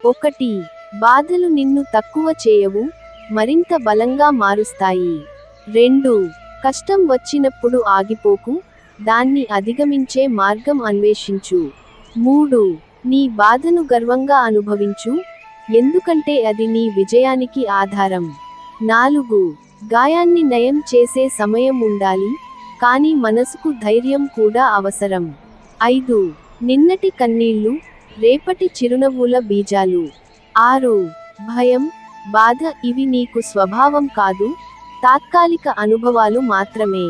1. బాధలు నిన్ను తక్కువ చేయవు, మరింత బలంగా మారుస్తాయి. 2. కష్టం వచ్చినప్పుడు ఆగిపోకు, దాన్ని అధిగమించే మార్గం అన్వేషించు. 3. నీ బాధను గర్వంగా అనుభవించు, ఎందుకంటే అది నీ విజయానికి ఆధారం. 4. గాయాన్ని నయం చేసే సమయం ఉండాలి, కానీ మనసుకు ధైర్యం కూడా అవసరం. 5. నిన్నటి కన్నీళ్లు, రేపటి చిరునవ్వుల బీజాలు. 6. భయం, బాధ ఇవి నీకు స్వభావం కాదు, తాత్కాలిక అనుభవాలు మాత్రమే.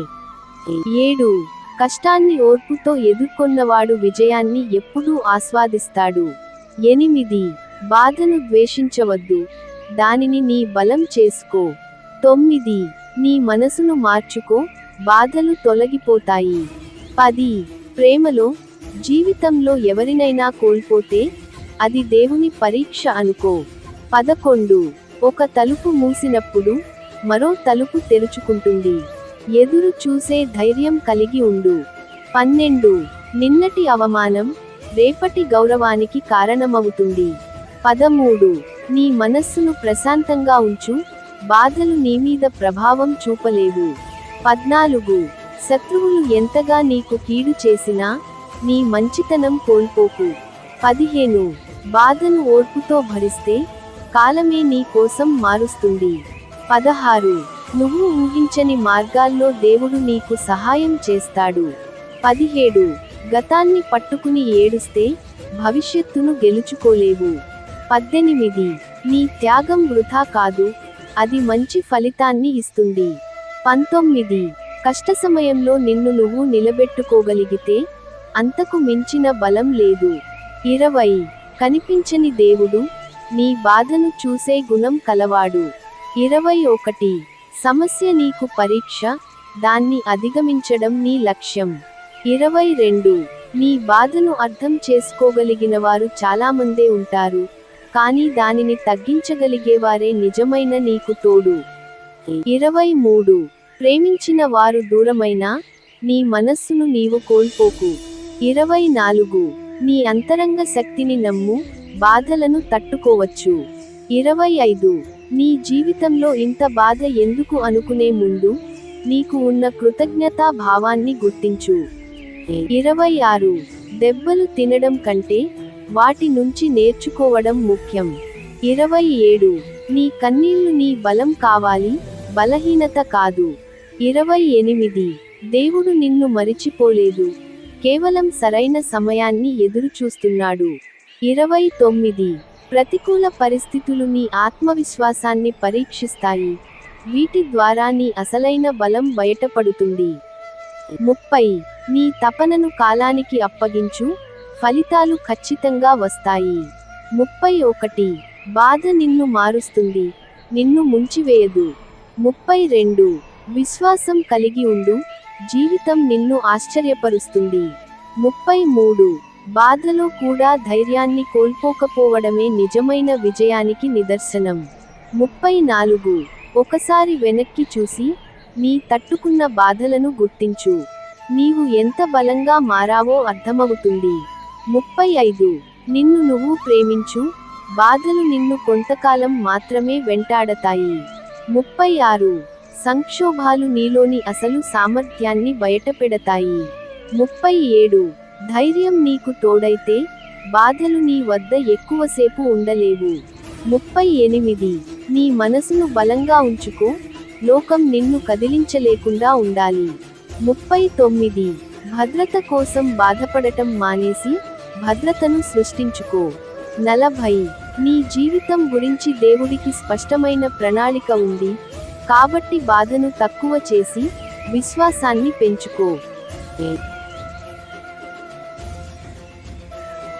7. కష్టాన్ని ఓర్పుతో ఎదుర్కొన్నవాడు విజయాన్ని ఎప్పుడూ ఆస్వాదిస్తాడు. 8. బాధను ద్వేషించవద్దు, దానిని నీ బలం చేసుకో. 9. నీ మనసును మార్చుకో, బాధలు తొలగిపోతాయి. 10. ప్రేమలో, జీవితంలో ఎవరినైనా కోల్పోతే అది దేవుని పరీక్ష అనుకో. 11. ఒక తలుపు మూసినప్పుడు మరో తలుపు తెరుచుకుంటుంది, ఎదురు చూసే ధైర్యం కలిగి ఉండు. 12. నిన్నటి అవమానం రేపటి గౌరవానికి కారణమవుతుంది. 13. నీ మనస్సును ప్రశాంతంగా ఉంచు, బాధలు నీమీద ప్రభావం చూపలేవు. 14. శత్రువులు ఎంతగా నీకు కీడు చేసినా నీ మంచితనం కోల్పోకు. 15. బాధను ఓర్పుతో భరిస్తే కాలమే నీ కోసం మారుస్తుంది. 16. నువ్వు ఊహించని మార్గాల్లో దేవుడు నీకు సహాయం చేస్తాడు. 17. గతాన్ని పట్టుకుని ఏడుస్తే భవిష్యత్తును గెలుచుకోలేవు. 18. నీ త్యాగం వృథా కాదు, అది మంచి ఫలితాన్ని ఇస్తుంది. 19. కష్ట సమయంలో నిన్ను నువ్వు నిలబెట్టుకోగలిగితే అంతకు మించిన బలం లేదు. 20. కనిపించని దేవుడు నీ బాధను చూసే గుణం కలవాడు. 21. సమస్య నీకు పరీక్ష, దాన్ని అధిగమించడం నీ లక్ష్యం. 22. నీ బాధను అర్థం చేసుకోగలిగినవారు చాలామందే ఉంటారు, కానీ దానిని తగ్గించగలిగేవారే నిజమైన నీకు తోడు. 23. ప్రేమించిన వారు దూరమైనా నీ మనస్సును నీవు కోల్పోకు. 24. నీ అంతరంగ శక్తిని నమ్ము, బాధలను తట్టుకోవచ్చు. 25. నీ జీవితంలో ఇంత బాధ ఎందుకు అనుకునే ముందు నీకు ఉన్న కృతజ్ఞతా భావాన్ని గుర్తించు. 26. దెబ్బలు తినడం కంటే వాటి నుంచి నేర్చుకోవడం ముఖ్యం. 27. నీ కన్నీళ్లు నీ బలం కావాలి, బలహీనత కాదు. 28. దేవుడు నిన్ను మరిచిపోలేదు, కేవలం సరైన సమయాన్ని ఎదురుచూస్తున్నాడు. 29. ప్రతికూల పరిస్థితులు నీ ఆత్మవిశ్వాసాన్ని పరీక్షిస్తాయి, వీటి ద్వారా నీ అసలైన బలం బయటపడుతుంది. 30. నీ తపనను కాలానికి అప్పగించు, ఫలితాలు ఖచ్చితంగా వస్తాయి. 31. బాధ నిన్ను మారుస్తుంది, నిన్ను ముంచివేయదు. 32. విశ్వాసం కలిగి ఉండు, జీవితం నిన్ను ఆశ్చర్యపరుస్తుంది. 33. బాధలో కూడా ధైర్యాన్ని కోల్పోకపోవడమే నిజమైన విజయానికి నిదర్శనం. 34. ఒకసారి వెనక్కి చూసి నీ తట్టుకున్న బాధలను గుర్తించు, నీవు ఎంత బలంగా మారావో అర్థమవుతుంది. 35. నిన్ను నువ్వు ప్రేమించు, బాధలు నిన్ను కొంతకాలం మాత్రమే వెంటాడతాయి. 36. సంక్షోభాలు నీలోని అసలు సామర్థ్యాన్ని బయటపెడతాయి. 37. ధైర్యం నీకు తోడైతే బాధలు నీ వద్ద ఎక్కువసేపు ఉండలేవు. 38. నీ మనసును బలంగా ఉంచుకో, లోకం నిన్ను కదిలించలేకుండా ఉండాలి. 39. భద్రత కోసం బాధపడటం మానేసి భద్రతను సృష్టించుకో. 40. నీ జీవితం గురించి దేవుడికి స్పష్టమైన ప్రణాళిక ఉంది, కాబట్టి బాధను తక్కువ చేసి విశ్వాసాన్ని పెంచుకో.